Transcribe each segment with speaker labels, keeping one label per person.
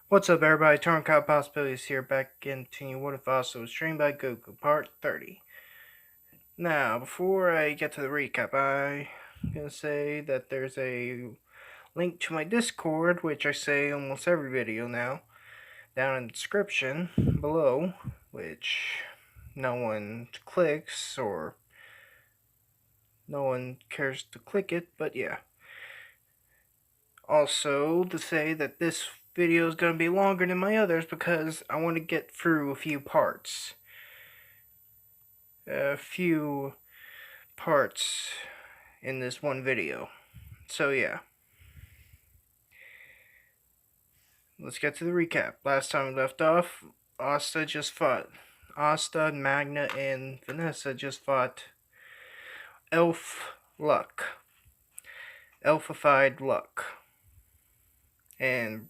Speaker 1: What's up, everybody? Turn Possibilities here, back again, continuing What If Asta was trained by Goku, part 30. Now, before I get to the recap, I'm gonna say that there's a link to my Discord, which I say almost every video now, down in the description below, which no one clicks or no one cares to click it, but yeah. Also, to say that this video is going to be longer than my others because I want to get through a few parts. In this one video. So yeah. Let's get to the recap. Last time we left off, Asta, Magna, and Vanessa just fought Elfified Luck, and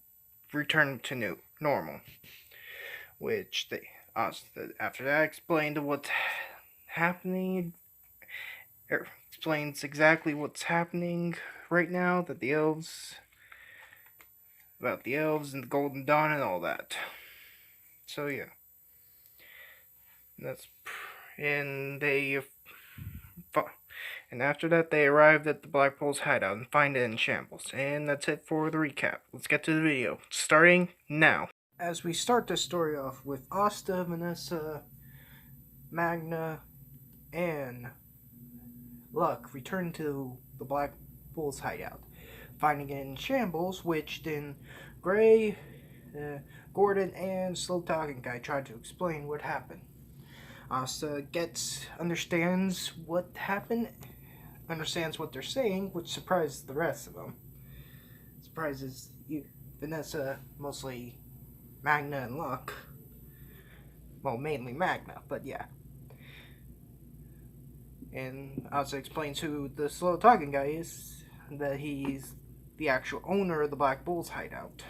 Speaker 1: returned to normal. Which after that explained what's happening. Explains exactly what's happening right now, about the elves and the Golden Dawn and all that. So yeah, and after that they arrived at the Black Bull's hideout and find it in shambles. And that's it for the recap. Let's get to the video, starting now. As we start the story off with Asta, Vanessa, Magna, and Luck return to the Black Bull's hideout, finding it in shambles, which then Gray, Gordon, and Slow Talking Guy try to explain what happened. Asta understands what happened, understands what they're saying, which surprises the rest of them. Surprises Vanessa, mostly Magna and Luck. Well, mainly Magna, but yeah. And Asta explains who the Slow Talking Guy is, that he's the actual owner of the Black Bull's hideout.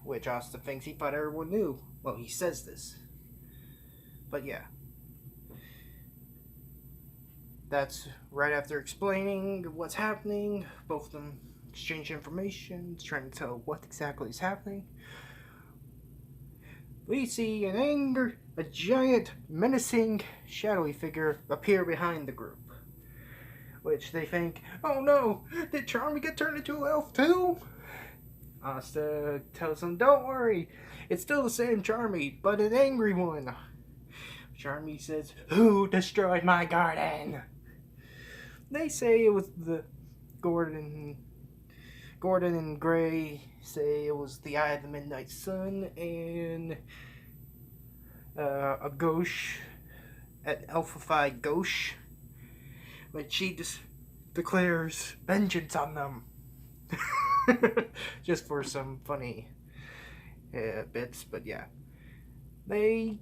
Speaker 1: Which Asta thinks he thought everyone knew. Well, he says this. But yeah. That's right after explaining what's happening. Both of them exchange information, trying to tell what exactly is happening. We see a giant, menacing, shadowy figure appear behind the group. Which they think, oh no, did Charmy get turned into an elf too? Asta tells them, don't worry, it's still the same Charmy, but an angry one. Charmy says, who destroyed my garden? They say it was the Gordon and Gray say it was the Eye of the Midnight Sun, and a gauche, an elfified gauche, but she just declares vengeance on them. Just for some funny bits, but yeah. The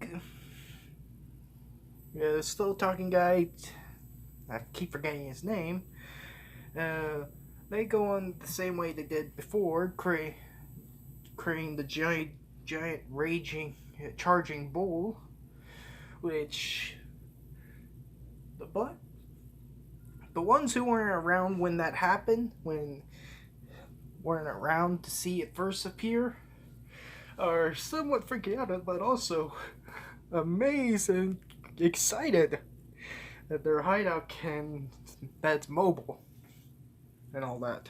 Speaker 1: slow talking guy, I keep forgetting his name, they go on the same way they did before, creating the giant raging, charging bull, which the ones who weren't around when that happened, weren't around to see it first appear, are somewhat freaking out, but also amazed and excited that their hideout that's mobile and all that.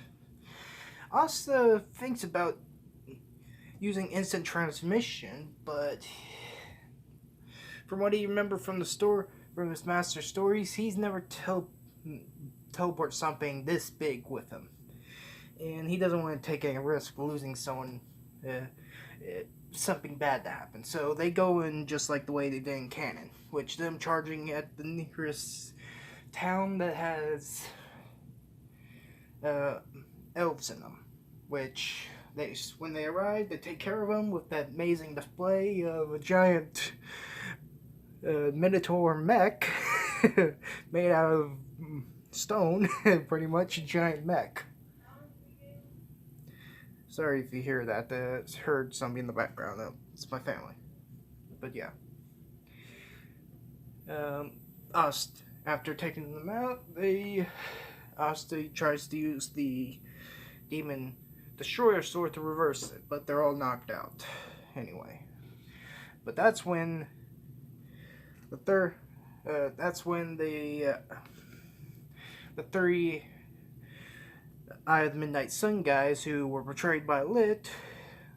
Speaker 1: Asta thinks about using instant transmission, but from what he remembered from his master stories, he's never teleport something this big with him. And he doesn't want to take any risk losing someone, something bad to happen. So they go in just like the way they did in canon, which them charging at the nearest town that has elves in them. Which when they arrive, they take care of them with that amazing display of a giant Minotaur mech made out of stone, pretty much a giant mech. Sorry if you hear that. Heard somebody in the background. It's my family. But yeah. After taking them out, Asta tries to use the demon destroyer sword to reverse it, but they're all knocked out. Anyway, but that's when the third. That's when the three Eye of the Midnight Sun guys who were betrayed by Lit,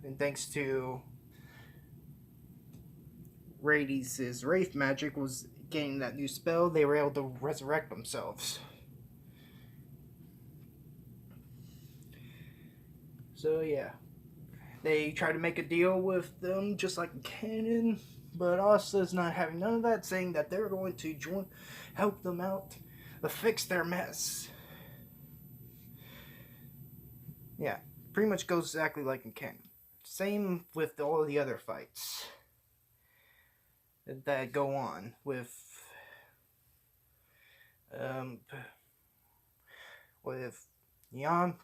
Speaker 1: and thanks to Rades' Wraith magic was getting that new spell, they were able to resurrect themselves. So yeah, they try to make a deal with them just like canon, but Asta's not having none of that, saying that they're going to help them out, to fix their mess. Yeah, pretty much goes exactly like in canon. Same with all the other fights that go on with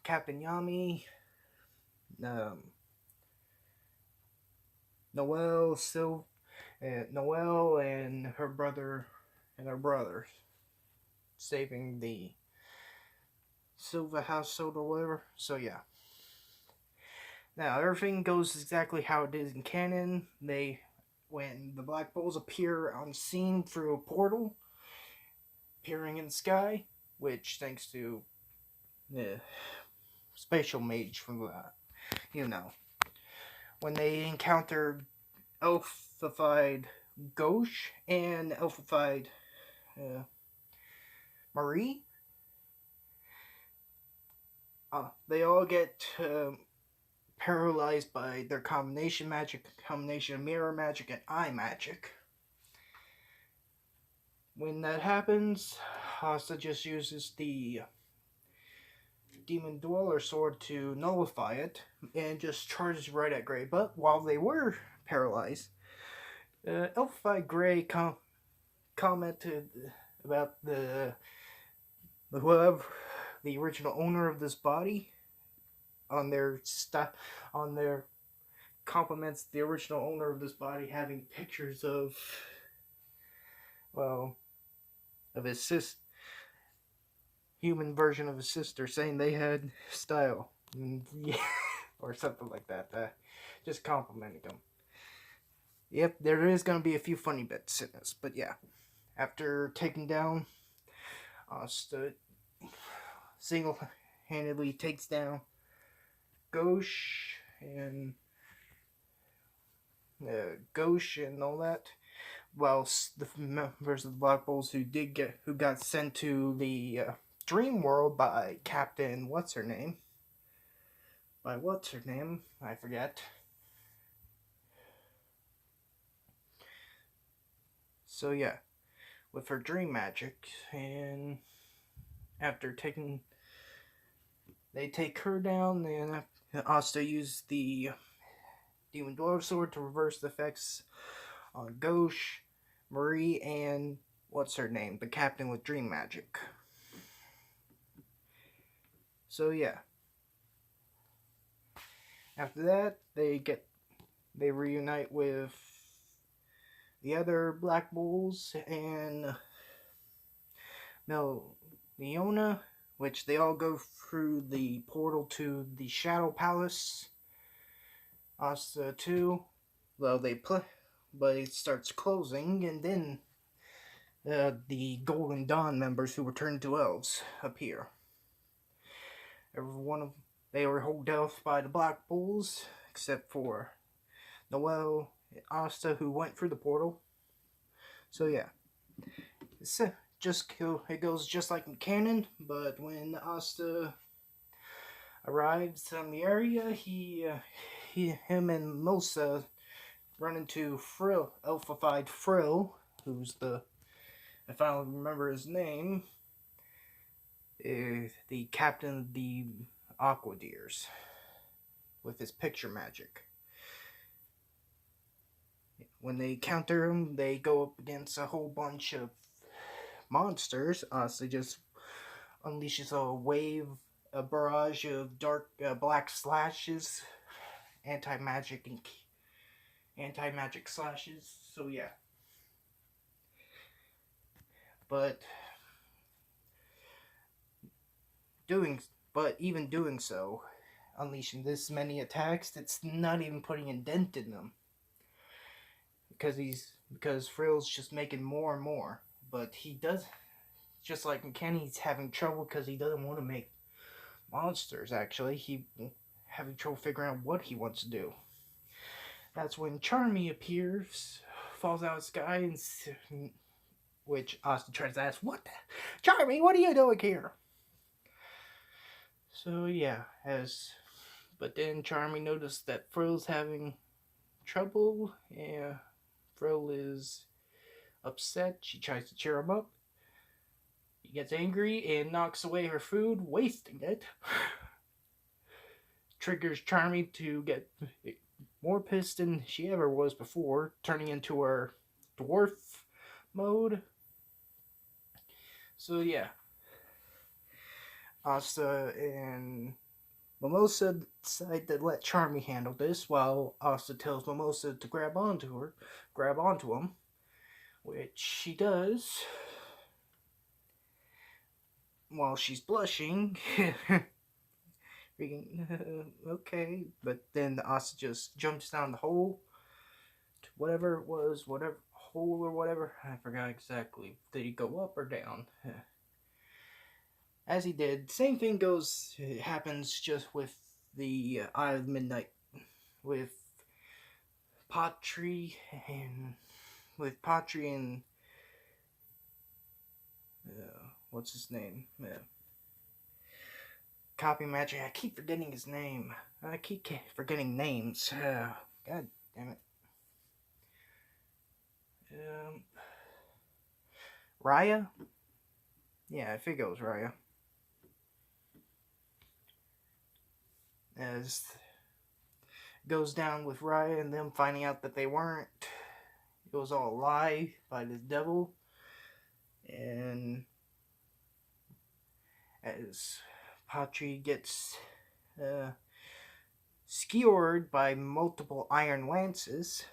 Speaker 1: Captain Yami, Noelle, Noelle and her brother saving the Silva household or whatever. So yeah. Now everything goes exactly how it is in canon. When the Black Bulls appear on scene through a portal, appearing in the sky, which thanks to the spatial mage from when they encounter elfified Gauche and elfified Marie, they all get paralyzed by their combination of mirror magic and eye magic. When that happens, Asta just uses the Demon Dweller sword to nullify it and just charges right at Grey. But while they were paralyzed, Elfified Grey commented about the original owner of this body on their compliments the original owner of this body having pictures of his human version of his sister, saying they had style, or something like that. Just complimenting them. Yep, there is going to be a few funny bits in this, but yeah. After taking down, Asta single-handedly takes down Gauche and all that, whilst the members of the Black Bulls who got sent to the Dream World by Captain What's-Her-Name, I forget. So yeah, with her dream magic, and after they take her down, then Asta used the Demon Dweller sword to reverse the effects on Gauche, Marie, and What's-Her-Name, the captain with dream magic. So yeah. After that, they reunite with the other Black Bulls and Leona, which they all go through the portal to the Shadow Palace. Asta too. Well, but it starts closing, and then the Golden Dawn members who were turned to elves appear. They were held off by the Black Bulls, except for Noelle and Asta, who went through the portal. So yeah, it goes just like in canon, but when Asta arrives in the area, him and Mosa run into elfified Frill, who's I finally remember his name, the captain of the Aquadeers, with his picture magic. When they counter him, they go up against a whole bunch of monsters. Asta just unleashes a barrage of dark black slashes, anti-magic slashes. So yeah. But even doing so, unleashing this many attacks, it's not even putting a dent in them. Because Frill's just making more and more. But he does, just like Kenny's having trouble because he doesn't want to make monsters, actually. He having trouble figuring out what he wants to do. That's when Charmy appears, falls out of the sky, and which Asta tries to ask, "What? Charmy, what are you doing here?" So yeah, but then Charmy noticed that Frill's having trouble. Yeah, Frill is upset. She tries to cheer him up. He gets angry and knocks away her food, wasting it. Triggers Charmy to get more pissed than she ever was before, turning into her dwarf mode. So yeah, Asta and Mimosa decide to let Charmy handle this, while Asta tells Mimosa to grab onto him, which she does. While she's blushing, okay, but then Asta just jumps down the hole to whatever it was, whatever hole or whatever. I forgot exactly. Did he go up or down? As he did, same thing happens just with the Eye of Midnight, with Patri and what's his name? Copy Magic. I keep forgetting his name. I keep forgetting names. God damn it. Raya? Yeah, I think it was Raya. As goes down with Raya and them finding out that they weren't. It was all a lie by the devil. And as Patri gets skewered by multiple iron lances,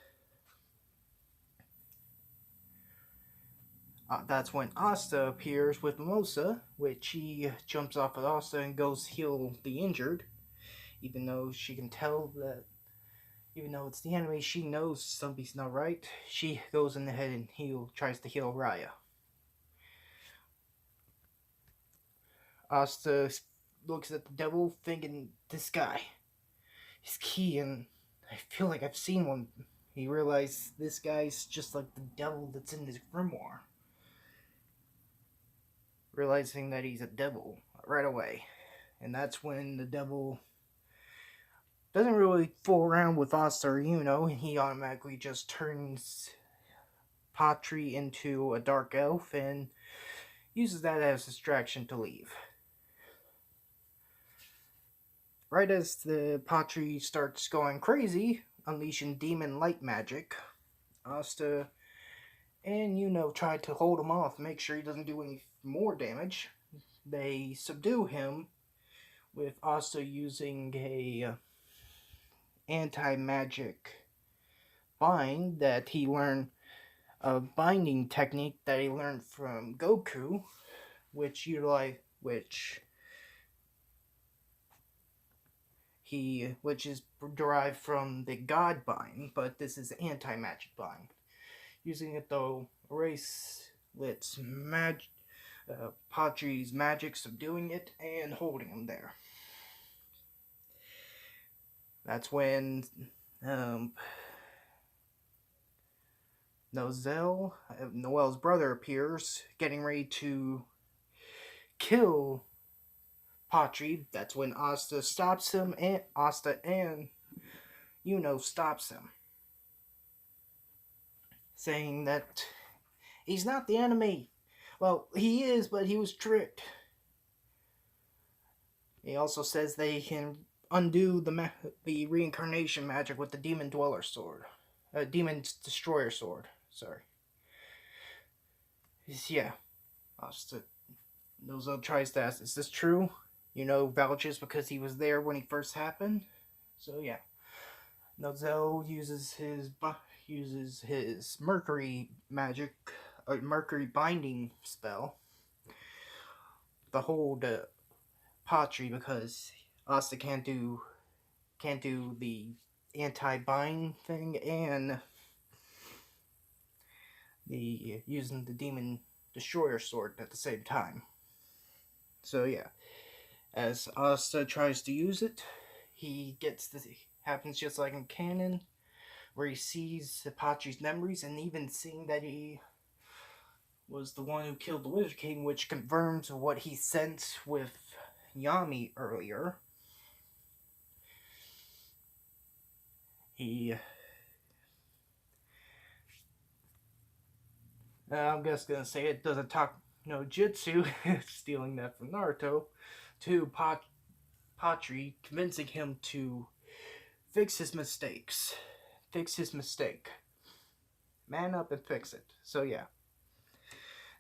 Speaker 1: that's when Asta appears with Mimosa, which she jumps off of Asta and goes heal the injured, even though she can tell that, even though it's the enemy, she knows something's not right. She goes in ahead and tries to heal Raya. Asta looks at the devil thinking, this guy is key, and I feel like I've seen one. He realized this guy's just like the devil that's in his grimoire. Realizing that he's a devil right away. And that's when the devil doesn't really fool around with Asta or and he automatically just turns Patri into a dark elf and uses that as a distraction to leave. Right as the Patri starts going crazy, unleashing demon light magic, Asta and try to hold him off, make sure he doesn't do any more damage. They subdue him with Asta using a anti-magic bind that he learned, a binding technique that he learned from Goku, which is derived from the God bind, but this is anti-magic bind. Using it though, erase Patri's magic, subduing it and holding him there. That's when Noel's brother, appears, getting ready to kill Patri. That's when Asta stops him, and stops him, saying that he's not the enemy. Well, he is, but he was tricked. He also says they can undo the reincarnation magic with the Demon Dweller sword. Demon Destroyer sword. Sorry. Yeah. Asta Nozel tries to ask, is this true? Vouches because he was there when he first happened. So yeah. Nozel uses his Mercury magic, Mercury binding spell to hold Patri, because Asta can't do can't do the anti-bind thing and the using the demon destroyer sword at the same time. So yeah, as Asta tries to use it, he gets the happens just like in canon, where he sees Apache's memories and even seeing that he was the one who killed the Wizard King, which confirms what he sensed with Yami earlier. I'm just gonna say it doesn't talk no jutsu, stealing that from Naruto, to Patri, convincing him to fix his mistakes. Fix his mistake. Man up and fix it. So yeah.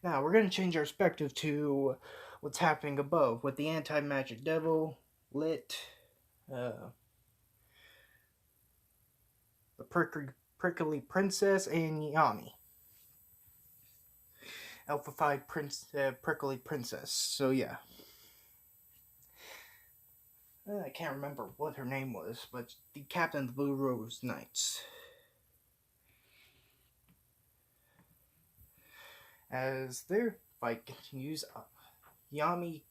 Speaker 1: Now we're gonna change our perspective to what's happening above with the anti-magic devil, Lit, the prickly princess, and Yami. Alpha-fied prickly princess. So yeah. I can't remember what her name was, but the captain of the Blue Rose Knights. As their fight continues, Yami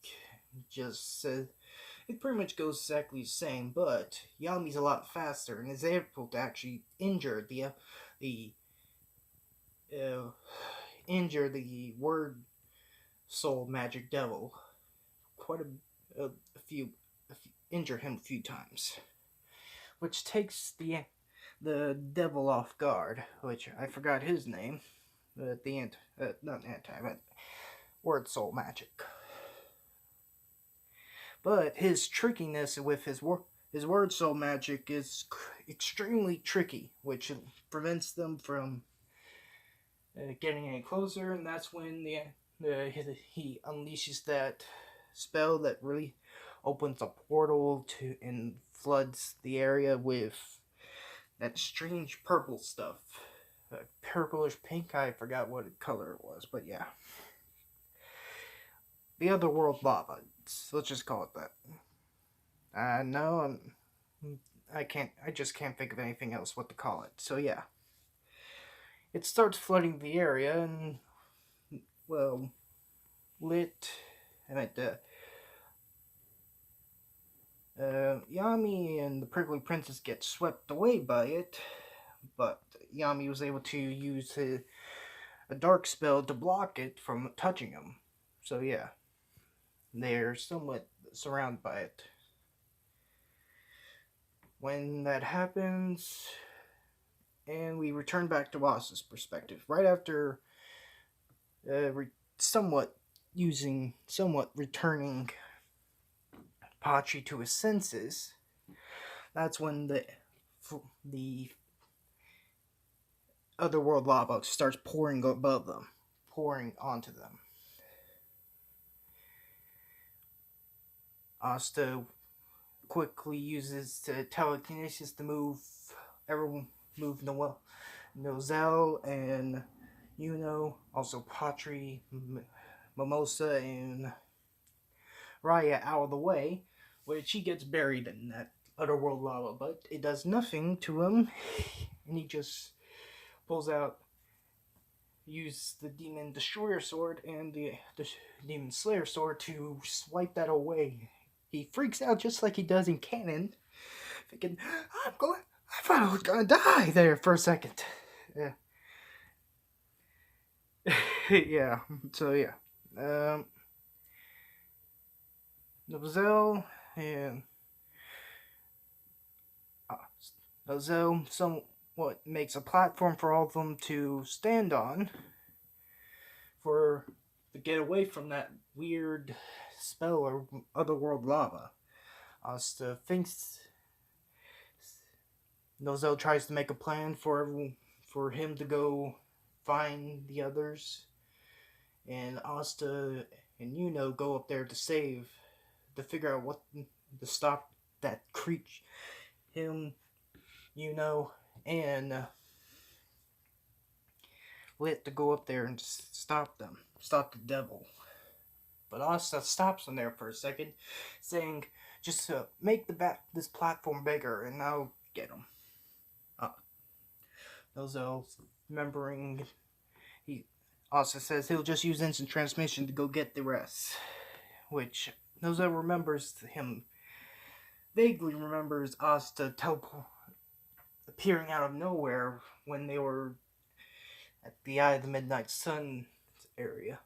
Speaker 1: just said it pretty much goes exactly the same, but Yami's a lot faster and is able to actually injure the word soul magic devil quite a few injure him a few times, which takes the devil off guard, which I forgot his name, but not but word soul magic. But his trickiness with his word soul magic is extremely tricky, which prevents them from getting any closer, and that's when he unleashes that spell that really opens a portal to and floods the area with that strange purple stuff. Purplish pink, I forgot what color it was, but yeah. The other world lava. Let's just call it that. No, I just can't think of anything else what to call it. So yeah. It starts flooding the area and, well, Yami and the Prickly Princess get swept away by it, but Yami was able to use a dark spell to block it from touching him. So yeah, they're somewhat surrounded by it. When that happens, and we return back to Asta's perspective, right after somewhat returning Pachi to his senses, that's when the otherworld lava starts pouring above them, pouring onto them. Asta quickly uses telekinesis to move Nozel and also Patri, Mimosa, and Raya out of the way, which he gets buried in that otherworld lava, but it does nothing to him, and he just use the Demon Destroyer sword and the Demon Slayer sword to swipe that away. He freaks out just like he does in canon, thinking, I thought I was gonna die there for a second. Yeah. Yeah, so yeah. Nozel and Nozel somewhat makes a platform for all of them to stand on to get away from that weird spell or otherworld lava. Asta thinks Nozel tries to make a plan for him to go find the others, and Asta and go up there to figure out what to stop that creature, him, and Lit to go up there and stop the devil. But Asta stops him there for a second, saying, Just make this platform bigger, and I'll get him. Nozo, remembering, he also says he'll just use instant transmission to go get the rest. Which Nozo remembers him, vaguely remembers Asta appearing out of nowhere when they were at the Eye of the Midnight Sun area,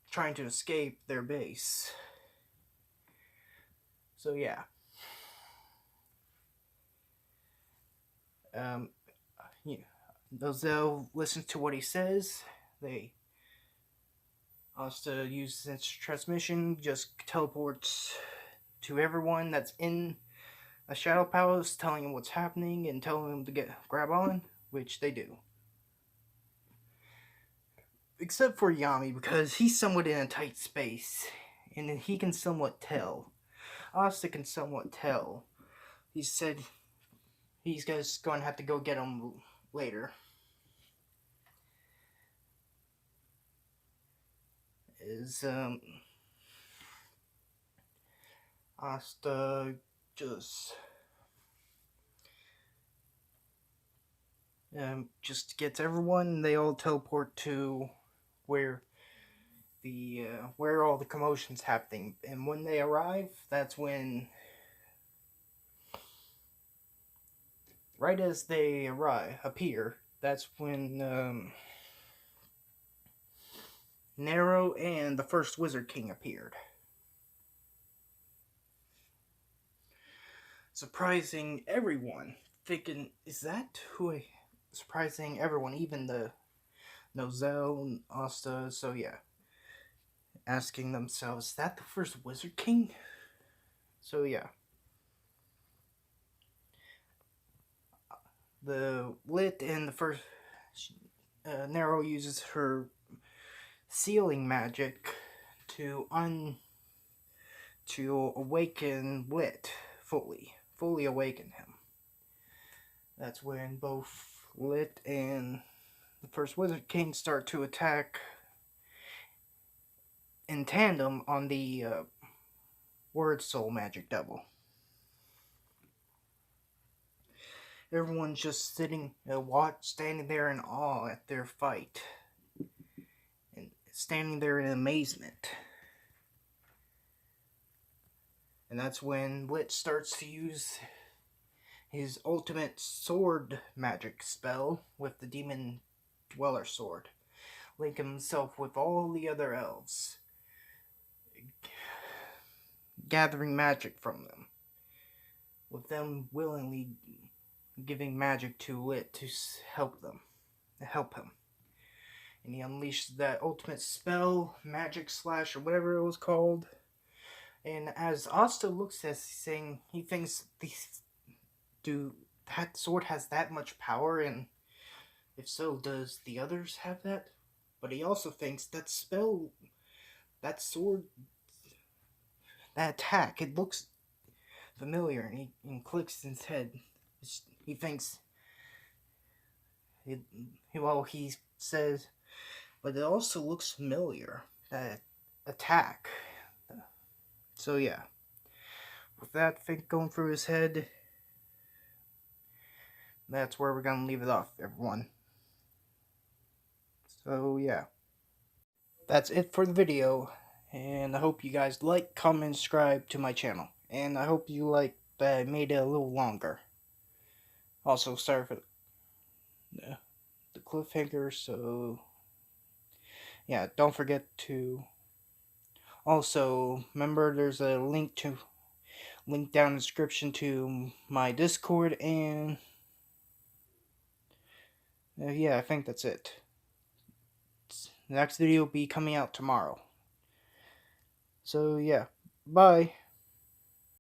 Speaker 1: trying to escape their base. So yeah. Nozo listens to what he says. Asta uses its transmission, just teleports to everyone that's in a Shadow Palace, telling them what's happening and telling them to grab on, which they do. Except for Yami, because he's somewhat in a tight space, and he can somewhat tell. Asta can somewhat tell. He said he's just going to have to go get him later. Asta just gets everyone. They all teleport to where all the commotion's happening. And when they arrive, that's when, right as they appear, that's when Nero and the first Wizard King appeared. Surprising everyone, thinking, is that who I... Surprising everyone, even the Nozel and Asta, so yeah. Asking themselves, is that the first Wizard King? So yeah. The Lit and the first... Nero uses her sealing magic to awaken Lit fully awaken him. That's when both Lit and the first Wizard King start to attack in tandem on the Word Soul Magic Double. Everyone's just standing there in awe at their fight, and standing there in amazement. And that's when Lit starts to use his ultimate sword magic spell with the Demon Dweller Sword, link himself with all the other elves, gathering magic from them, with them willingly giving magic to Lit to help him. And he unleashed that ultimate spell, magic slash, or whatever it was called. And as Asta looks at this thing, he thinks, that sword has that much power, and if so, does the others have that? But he also thinks that spell, that sword, that attack, it looks familiar, and he clicks in his head. He thinks, he says, but it also looks familiar, that attack. So yeah, with that thing going through his head, that's where we're gonna leave it off, everyone. So yeah, that's it for the video, and I hope you guys like, comment, and subscribe to my channel, and I hope you like that I made it a little longer. Also, sorry for the cliffhanger, so yeah, don't forget to also remember there's a link down in the description to my Discord, and yeah, I think that's it. The next video will be coming out tomorrow. So yeah, bye.